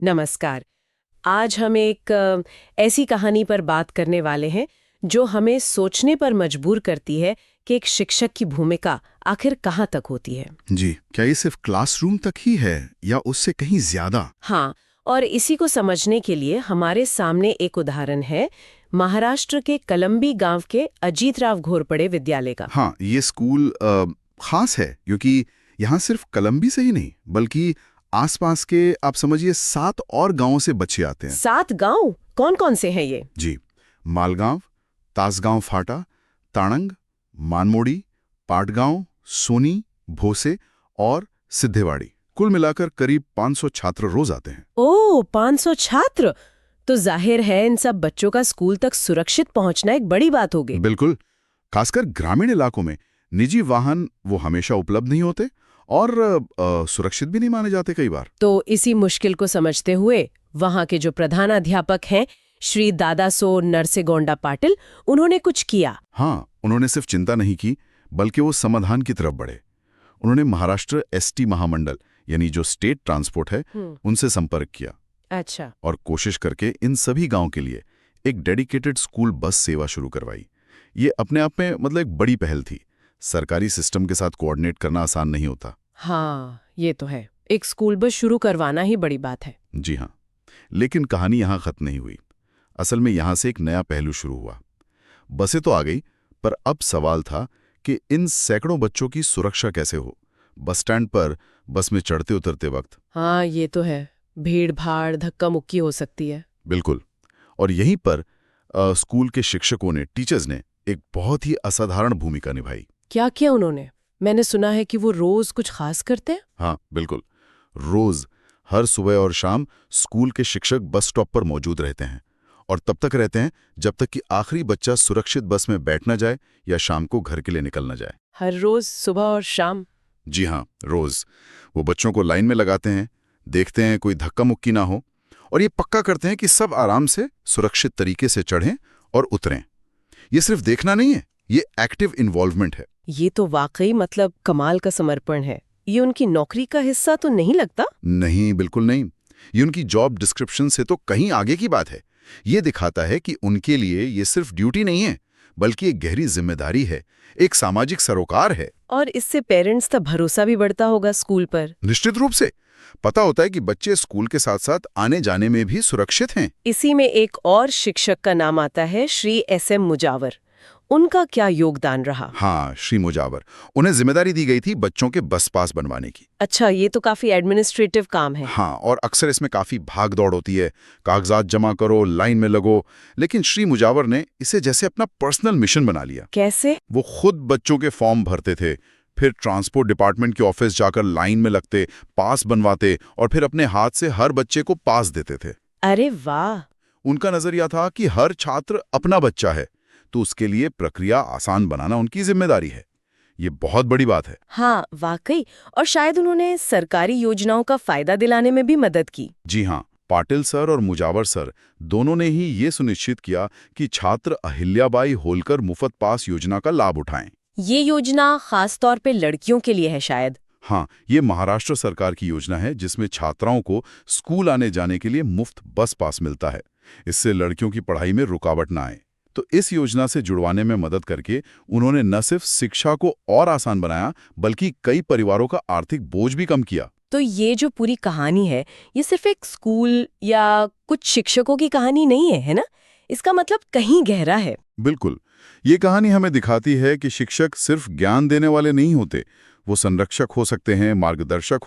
नमस्कार। आज हम एक ऐसी कहानी पर बात करने वाले हैं जो हमें सोचने पर मजबूर करती है कि एक शिक्षक की भूमिका आखिर कहाँ तक होती है। जी, क्या ये सिर्फ क्लासरूम तक ही है या उससे कहीं ज्यादा? हाँ, और इसी को समझने के लिए हमारे सामने एक उदाहरण है महाराष्ट्र के कलंबी गांव के अजीतराव घोरपड़े विद्यालय का। हाँ, ये स्कूल खास है क्योंकि यहाँ सिर्फ कलम्बी से ही नहीं बल्कि आसपास के आप समझिए 7 और गांवों से बच्चे आते हैं। 7 गांव? कौन कौन से हैं ये? जी, मालगांव, तासगांव फाटा, ताणंग, मानमोड़ी, पाटगांव, सोनी, भोसे और सिद्धेवाड़ी। कुल मिलाकर करीब 500 छात्र रोज आते हैं। ओह, 500 छात्र! तो जाहिर है इन सब बच्चों का स्कूल तक सुरक्षित पहुंचना एक बड़ी बात होगी। बिल्कुल, खासकर ग्रामीण इलाकों में निजी वाहन वो हमेशा उपलब्ध नहीं होते और सुरक्षित भी नहीं माने जाते कई बार। तो इसी मुश्किल को समझते हुए वहां के जो प्रधानाध्यापक हैं श्री दादासो नरसेगोंडा पाटिल, उन्होंने कुछ किया। हाँ, उन्होंने सिर्फ चिंता नहीं की बल्कि वो समाधान की तरफ बढ़े। उन्होंने महाराष्ट्र एसटी महामंडल यानी जो स्टेट ट्रांसपोर्ट है उनसे संपर्क किया। अच्छा। और कोशिश करके इन सभी गांव के लिए एक डेडिकेटेड स्कूल बस सेवा शुरू करवाई। ये अपने आप में मतलब एक बड़ी पहल थी। सरकारी सिस्टम के साथ कोऑर्डिनेट करना आसान नहीं होता। हाँ, ये तो है। एक स्कूल बस शुरू करवाना ही बड़ी बात है। जी हाँ, लेकिन कहानी यहाँ खत्म नहीं हुई। असल में यहाँ से एक नया पहलू शुरू हुआ। बसें तो आ गई, पर अब सवाल था कि इन सैकड़ों बच्चों की सुरक्षा कैसे हो। बस स्टैंड पर बस में चढ़ते उतरते वक्त हाँ, ये तो है। भीड़ भाड़ धक्का मुक्की हो सकती है। बिल्कुल। और यहीं पर स्कूल के शिक्षकों ने, टीचर्स ने एक बहुत ही असाधारण भूमिका निभाई। क्या किया उन्होंने? मैंने सुना है कि वो रोज कुछ खास करते हैं। हाँ, बिल्कुल। रोज हर सुबह और शाम स्कूल के शिक्षक बस स्टॉप पर मौजूद रहते हैं और तब तक रहते हैं जब तक कि आखिरी बच्चा सुरक्षित बस में बैठ ना जाए या शाम को घर के लिए निकल ना जाए। हर रोज सुबह और शाम? जी हाँ, रोज वो बच्चों को लाइन में लगाते हैं, देखते हैं कोई धक्का मुक्की ना हो और ये पक्का करते हैं कि सब आराम से सुरक्षित तरीके से चढ़ें और उतरें। ये सिर्फ देखना नहीं है, ये एक्टिव इन्वॉल्वमेंट है। ये तो वाकई मतलब कमाल का समर्पण है। ये उनकी नौकरी का हिस्सा तो नहीं लगता? नहीं, बिल्कुल नहीं। ये उनकी जॉब डिस्क्रिप्शन से तो कहीं आगे की बात है। ये दिखाता है कि उनके लिए ये सिर्फ ड्यूटी नहीं है बल्कि एक गहरी जिम्मेदारी है, एक सामाजिक सरोकार है। और इससे पेरेंट्स का भरोसा भी बढ़ता होगा स्कूल पर। निश्चित रूप से पता होता है कि बच्चे स्कूल के साथ साथ आने जाने में भी सुरक्षित हैं। इसी में एक और शिक्षक का नाम आता है, श्री एस.एम. मुजावर। उनका क्या योगदान रहा? हाँ, श्री मुजावर। उन्हें जिम्मेदारी दी गई थी बच्चों के बस पास बनवाने की। अच्छा, ये तो काफी एडमिनिस्ट्रेटिव काम है। हाँ, और अक्सर इसमें काफी भाग दौड़ होती है, कागजात जमा करो, लाइन में लगो। लेकिन श्री मुजावर ने इसे जैसे अपना पर्सनल मिशन बना लिया। कैसे? वो खुद बच्चों के फॉर्म भरते थे, फिर ट्रांसपोर्ट डिपार्टमेंट के ऑफिस जाकर लाइन में लगते, पास बनवाते और फिर अपने हाथ से हर बच्चे को पास देते थे। अरे वाह! उनका नजरिया था कि हर छात्र अपना बच्चा है, तो उसके लिए प्रक्रिया आसान बनाना उनकी जिम्मेदारी है। ये बहुत बड़ी बात है। हाँ, वाकई। और शायद उन्होंने सरकारी योजनाओं का फायदा दिलाने में भी मदद की। जी हाँ, पाटिल सर और मुजावर सर दोनों ने ही ये सुनिश्चित किया कि छात्र अहिल्याबाई होलकर मुफ्त पास योजना का लाभ उठाएं। ये योजना खास तौर पे लड़कियों के लिए है शायद। हाँ, ये महाराष्ट्र सरकार की योजना है जिसमें छात्राओं को स्कूल आने जाने के लिए मुफ्त बस पास मिलता है। इससे लड़कियों की पढ़ाई में रुकावट ना आए। तो इस योजना से जुड़वाने में मदद करके उन्होंने न सिर्फ शिक्षा को और आसान बनाया बल्कि कई परिवारों का आर्थिक बोझ भी कम किया। तो ये जो पूरी कहानी है, ये सिर्फ एक स्कूल या कुछ शिक्षकों की कहानी नहीं है ना? इसका मतलब कहीं गहरा है। बिल्कुल, ये कहानी हमें दिखाती है कि शिक्षक सिर्फ ज्ञान देने वाले नहीं होते, वो संरक्षक हो सकते हैं, मार्गदर्शक